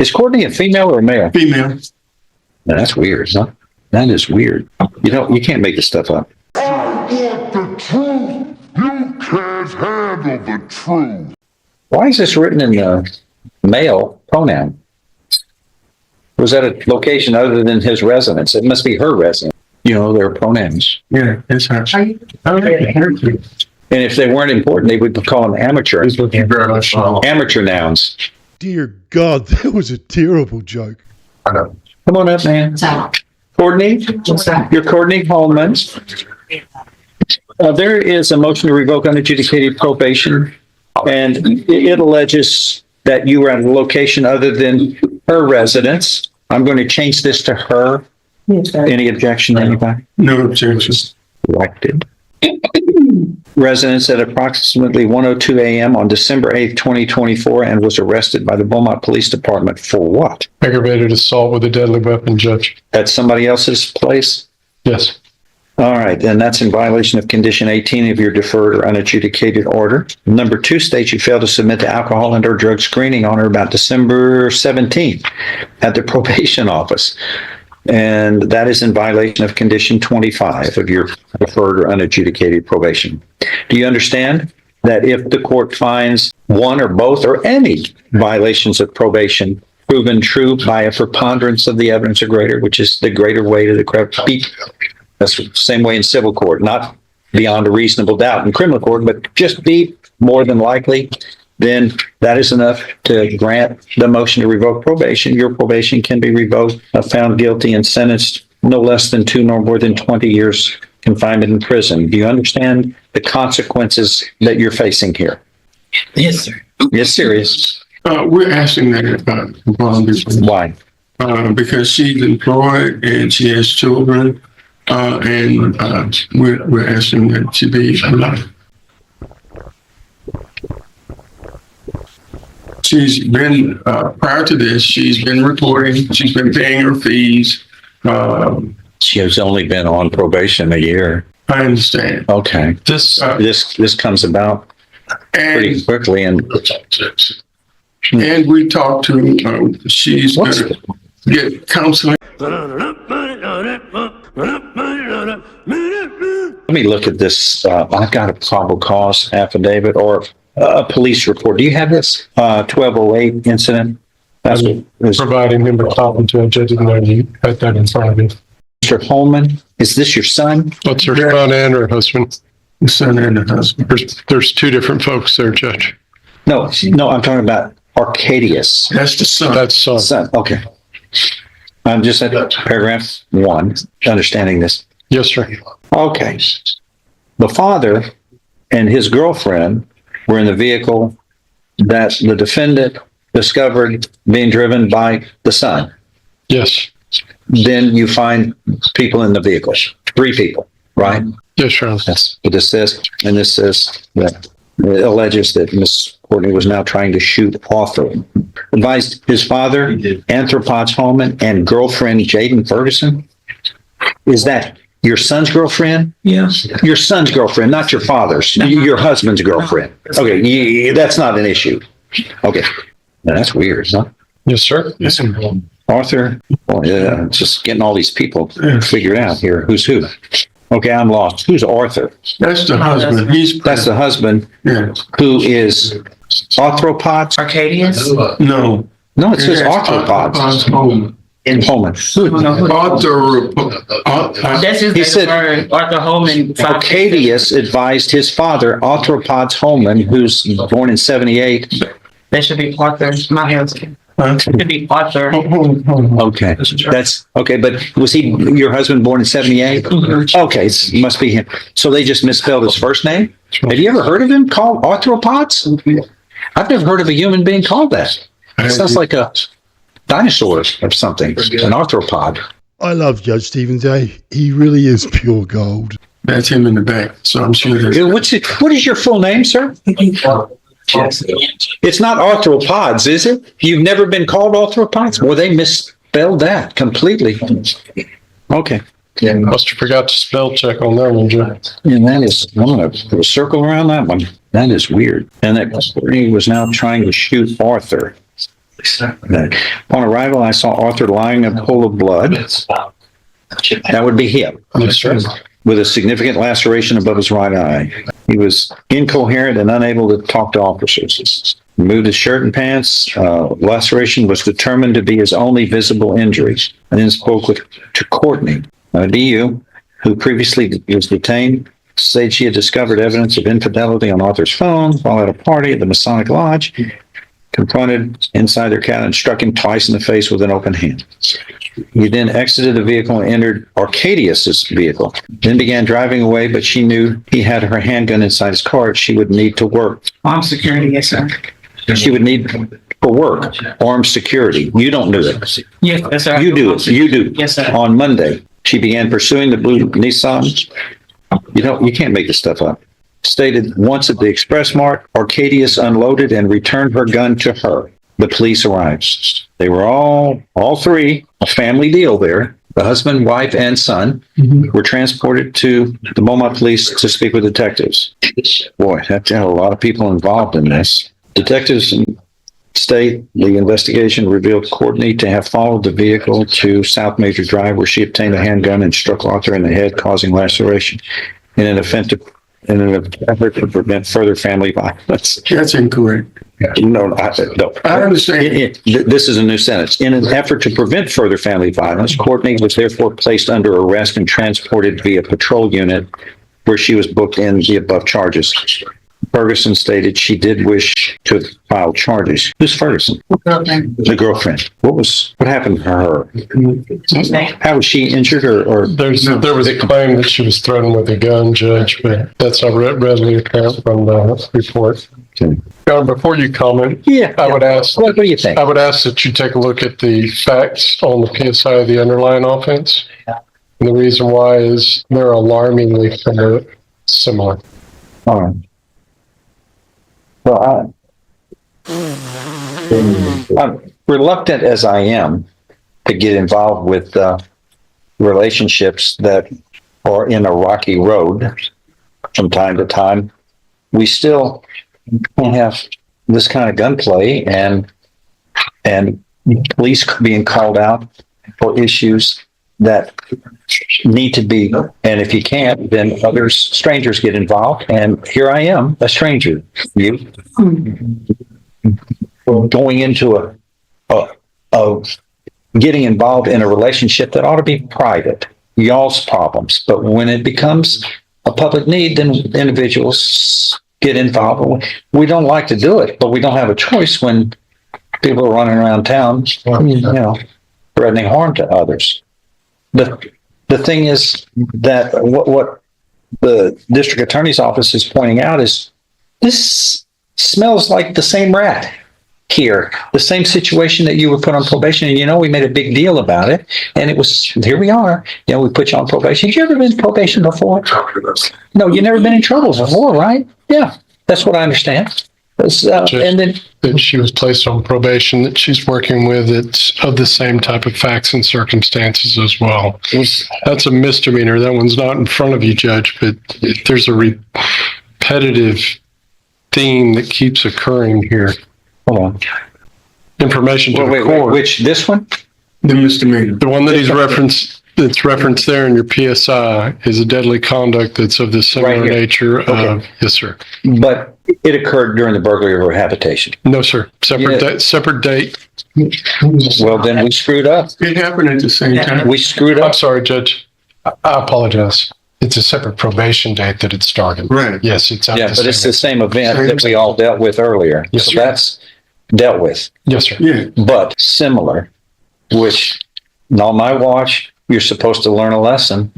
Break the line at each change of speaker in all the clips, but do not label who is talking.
Is Courtney a female or a male?
Female.
Now, that's weird, huh? That is weird. You can't make this stuff up.
I want the truth. You can't handle the truth.
Why is this written in the male pronoun? Was that a location other than his residence? It must be her residence. Their pronouns.
Yeah, it's her.
And if they weren't important, they would call them amateur. Amateur nouns.
Dear God, that was a terrible joke.
I know.
Come on up, man. Courtney? You're Courtney Holman. There is a motion to revoke unadjudicated probation, and it alleges that you were at a location other than her residence. I'm going to change this to her. Any objection, anybody?
No objections.
Elected. Residence at approximately 1:02 a.m. on December 8th, 2024, and was arrested by the Beaumont Police Department for what?
Aggravated assault with a deadly weapon, Judge.
At somebody else's place?
Yes.
All right, and that's in violation of condition 18 of your deferred or unadjudicated order. Number 2 states you failed to submit the alcohol and/or drug screening on or about December 17th at the probation office. And that is in violation of condition 25 of your deferred or unadjudicated probation. Do you understand that if the court finds one or both or any violations of probation proven true by a preponderance of the evidence or greater, which is the greater weight of the correct beat? That's the same way in civil court, not beyond a reasonable doubt in criminal court, but just be more than likely, then that is enough to grant the motion to revoke probation. Your probation can be revoked, found guilty, and sentenced no less than 2 nor more than 20 years confinement in prison. Do you understand the consequences that you're facing here?
Yes, sir.
It's serious.
We're asking that bond be
Why?
because she's employed and she has children, and we're asking that she be allowed. She's been, prior to this, she's been reporting, she's been paying her fees.
She has only been on probation a year.
I understand.
Okay. This comes about pretty
And,
quickly, and
and we talked to, she's going to get counseling.
let me look at this. I've got a probable cause affidavit or a police report. Do you have this 1208 incident? That's what was
Providing him a copy to a judge, and then you had that in front of you.
Mr. Holman. Is this your son?
What's her son and her husband?
The son and the husband.
There's 2 different folks there, Judge.
No, I'm talking about Arcadius.
That's the son.
That's son.
Son. Okay. I'm just at paragraph 1, understanding this.
Yes, sir.
Okay. The father and his girlfriend were in the vehicle that the defendant discovered being driven by the son.
Yes.
Then you find people in the vehicle, 3 people, right?
Yes, Your Honor.
That's what this says. And this says that it alleges that Miss Courtney was now trying to shoot Arthur. Advised his father, Anthropods Holman, and girlfriend Jaden Ferguson. Is that your son's girlfriend?
Yes.
Your son's girlfriend, not your father's. Your husband's girlfriend. Okay, that's not an issue. Okay. Now, that's weird, huh?
Yes, sir.
Yes, sir.
Arthur, well, yeah, just getting all these people figured out here. Who's who? Okay, I'm lost. Who's Arthur?
That's the husband.
That's the husband.
Yes.
Who is Arthropods?
Arcadius?
No.
No, it says Arthropods.
Home.
In Holman.
That's his
He said-
word, Arthur Holman.
Arcadius advised his father, Arthropods Holman, who's born in 78.
That should be Arthur, not Harrison. It should be Arthur.
Okay, that's okay. But was he your husband born in 78? Okay, it must be him. So they just misspelled his first name. Have you ever heard of him called Arthropods? I've never heard of a human being called that. It sounds like a dinosaur or something, an arthropod.
I love Judge Stevens. He really is pure gold.
That's him in the back. So I'm sure that's.
What is your full name, sir? It's not arthropods, is it? You've never been called arthropods? Well, they misspelled that completely. Okay.
Must have forgot to spell check on that one, Joe.
And that is, I'm going to put a circle around that one. That is weird. And that he was now trying to shoot Arthur. Upon arrival, I saw Arthur lying in a pool of blood. That would be him.
Yes, sir.
With a significant laceration above his right eye. He was incoherent and unable to talk to officers. Removed his shirt and pants. Laceration was determined to be his only visible injury. I then spoke to Courtney, a DU, who previously was detained, said she had discovered evidence of infidelity on Arthur's phone while at a party at the Masonic Lodge, confronted inside their cabin and struck him twice in the face with an open hand. He then exited the vehicle and entered Arcadius's vehicle, then began driving away, but she knew he had her handgun inside his car. She would need to work.
Armed security, yes, sir.
She would need for work, armed security. You don't do it.
Yes, sir.
You do it. You do.
Yes, sir.
On Monday, she began pursuing the blue Nissan. You can't make this stuff up. Stated once at the Express Mart, Arcadius unloaded and returned her gun to her. The police arrived. They were all three, a family deal there. The husband, wife, and son were transported to the Beaumont police to speak with detectives. Boy, that's a lot of people involved in this. Detectives state the investigation revealed Courtney to have followed the vehicle to South Major Drive, where she obtained a handgun and struck Arthur in the head, causing laceration in an effort to prevent further family violence.
That's incorrect.
No.
I understand.
This is a new sentence. In an effort to prevent further family violence, Courtney was therefore placed under arrest and transported via patrol unit, where she was booked in the above charges. Ferguson stated she did wish to file charges. Who's Ferguson? The girlfriend. What happened to her? How was she injured or?
There was a claim that she was threatened with a gun, Judge, but that's not readily apparent from the report.
Okay.
Before you comment, I would ask.
What do you think?
I would ask that you take a look at the facts on the PSI of the underlying offense. And the reason why is they're alarmingly similar.
All right. Well, I'm reluctant as I am to get involved with relationships that are in a rocky road from time to time. We still have this kind of gunplay and police being called out for issues that need to be, and if you can't, then strangers get involved. And here I am, a stranger. You going into a getting involved in a relationship that ought to be private, y'all's problems. But when it becomes a public need, then individuals get involved. We don't like to do it, but we don't have a choice when people are running around town, threatening harm to others. The thing is that what the district attorney's office is pointing out is this smells like the same rat here, the same situation that you were put on probation. And, we made a big deal about it. And it was, here we are. We put you on probation. Have you ever been in probation before? No, you've never been in trouble before, right? Yeah, that's what I understand. And then
that she was placed on probation that she's working with, it's of the same type of facts and circumstances as well. That's a misdemeanor. That one's not in front of you, Judge, but there's a repetitive theme that keeps occurring here.
Hold on.
Information to the court.
Which, this one?
The misdemeanor.
The one that he's referenced, that's referenced there in your PSI is a deadly conduct that's of the similar nature of, yes, sir.
But it occurred during the burglary of her habitation.
No, sir. Separate date.
Well, then we screwed up.
It happened at the same time.
We screwed
I'm
up.
sorry, Judge. I apologize. It's a separate probation date that it started.
Right.
Yes, it's at
Yeah, but it's the same event that we all dealt with earlier.
Yes,
So
sir.
that's dealt with.
Yes, sir.
Yeah.
But similar, which on my watch, you're supposed to learn a lesson.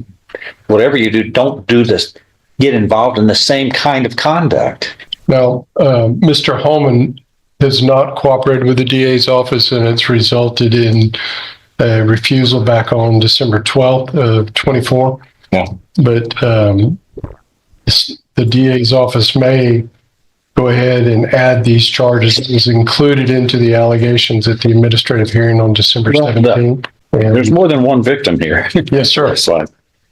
Whatever you do, don't do this. Get involved in the same kind of conduct.
Now, Mr. Holman has not cooperated with the DA's office, and it's resulted in a refusal back on December 12th of 24.
Yeah.
But the DA's office may go ahead and add these charges. It was included into the allegations at the administrative hearing on December 17th.
There's more than one victim here.
Yes, sir.
So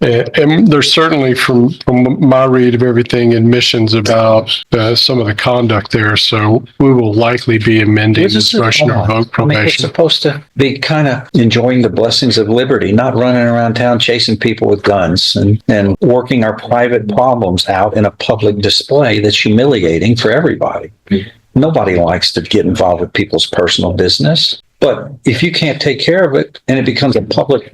And there's certainly, from my read of everything, admissions about some of the conduct there. So we will likely be amending this motion to revoke
I mean, it's
probation.
supposed to be kind of enjoying the blessings of liberty, not running around town chasing people with guns and working our private problems out in a public display that's humiliating for everybody. Nobody likes to get involved with people's personal business. But if you can't take care of it and it becomes a public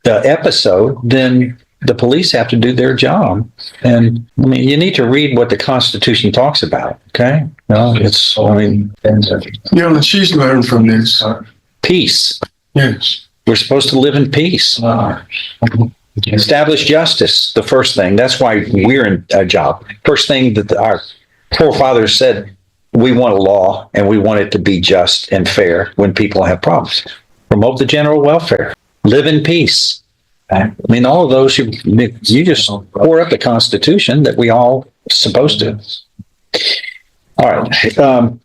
episode, then the police have to do their job. And I mean, you need to read what the Constitution talks about. Okay. No, it's, I mean,
Yeah, she's learned from this.
peace.
Yes.
We're supposed to live in peace. Establish justice, the first thing. That's why we're in a job. First thing that our forefathers said, we want a law and we want it to be just and fair when people have problems. Promote the general welfare. Live in peace. I mean, all of those, you just pour up the Constitution that we all supposed to. All right.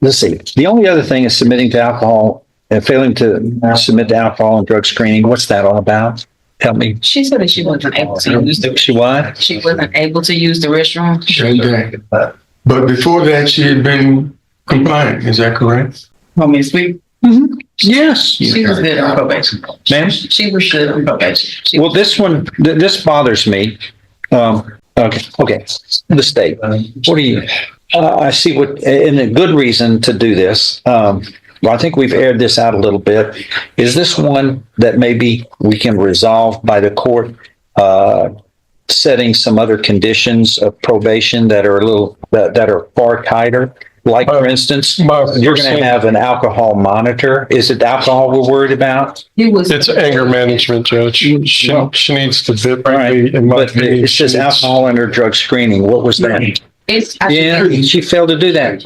Let's see. The only other thing is submitting to alcohol and failing to submit to alcohol and drug screening. What's that all about? Help me.
She said that she wasn't able to use the.
She what?
She wasn't able to use the restroom.
But before that, she had been compliant. Is that correct?
Miss Sweet.
Yes.
She was good on probation.
Ma'am?
She was good on probation.
Well, this one, this bothers me. Okay. The state. What do you, I see what, and a good reason to do this. Well, I think we've aired this out a little bit. Is this one that maybe we can resolve by the court, setting some other conditions of probation that are a little, that are far tighter? Like, for instance, you're going to have an alcohol monitor. Is it alcohol we're worried about?
It's anger management, Judge. She needs to VIP.
Right. But it says alcohol and her drug screening. What was that? Yeah, she failed to do that.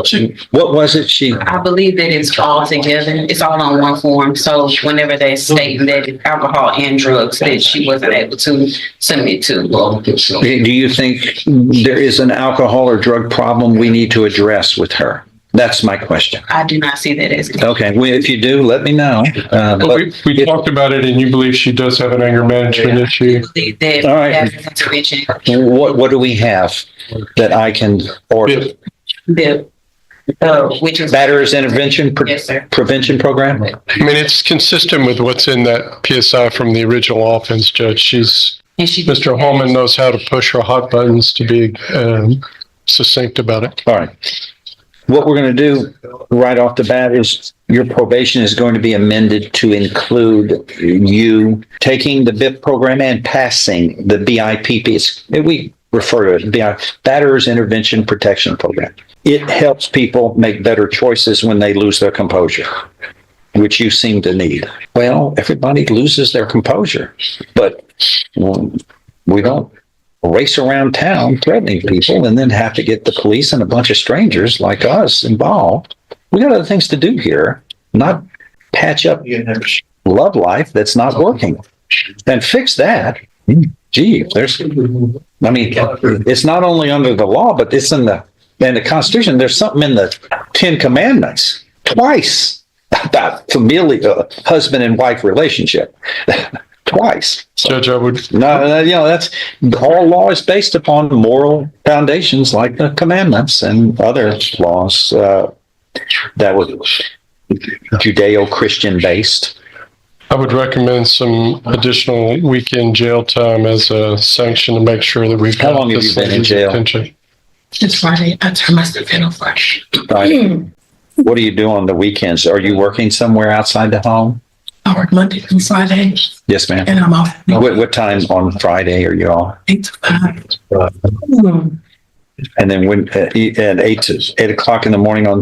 What was it?
I believe that it's all together. It's all on one form. So whenever they state that it's alcohol and drugs, that she wasn't able to submit to.
Do you think there is an alcohol or drug problem we need to address with her? That's my question.
I do not see that as.
Okay, well, if you do, let me know.
We talked about it, and you believe she does have an anger management issue.
That
all right.
Intervention.
What do we have that I can order?
Which is
Batterers Intervention
Yes, sir.
Prevention Program?
I mean, it's consistent with what's in that PSI from the original offense, Judge. Mr. Holman knows how to push her hot buttons to be succinct about it.
All right. What we're going to do right off the bat is your probation is going to be amended to include you taking the BIP program and passing the BIPP. We refer to it, Batterers Intervention Protection Program. It helps people make better choices when they lose their composure, which you seem to need. Well, everybody loses their composure, but we don't race around town threatening people and then have to get the police and a bunch of strangers like us involved. We got other things to do here, not patch up love life that's not working and fix that. Gee, it's not only under the law, but it's in the Constitution. There's something in the 10 Commandments twice about familial husband and wife relationship. Twice.
Judge, I would.
No, that's all law is based upon moral foundations like the commandments and other laws that were Judeo-Christian based.
I would recommend some additional weekend jail time as a sanction to make sure that we've.
How long have you been in jail?
Since Friday. I turned my stuff in on Friday.
Right. What do you do on the weekends? Are you working somewhere outside the home?
I work Monday through Friday.
Yes, ma'am.
And I'm off.
What time on Friday are you off?
8 to 5.
And then when at 8 o'clock in the morning on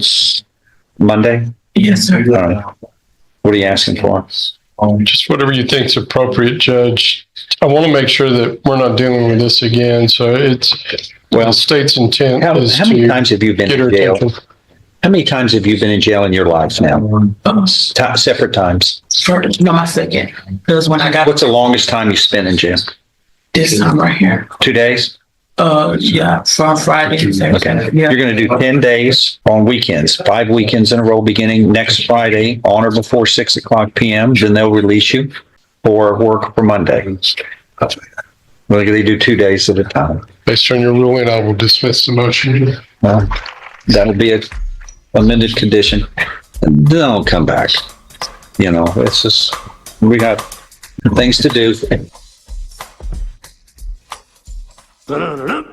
Monday?
Yes, sir.
All right. What are you asking for?
Just whatever you think is appropriate, Judge. I want to make sure that we're not dealing with this again. So the state's intent is
how many
to
times have you been
get her
in jail?
attention.
How many times have you been in jail in your life now? Separate times.
My second. Because when I got
What's the longest time you spent in jail?
this time right here.
2 days?
Yeah, from Friday to Saturday.
Okay.
Yeah.
You're going to do 10 days on weekends, 5 weekends in a row beginning next Friday on or before 6 o'clock p.m. Then they'll release you for work for Monday. Well, they do 2 days at a time.
Based on your ruling, I will dismiss the motion.
Well, that'll be a amended condition. And then I'll come back. You know, it's just, we got things to do.
Phenomena.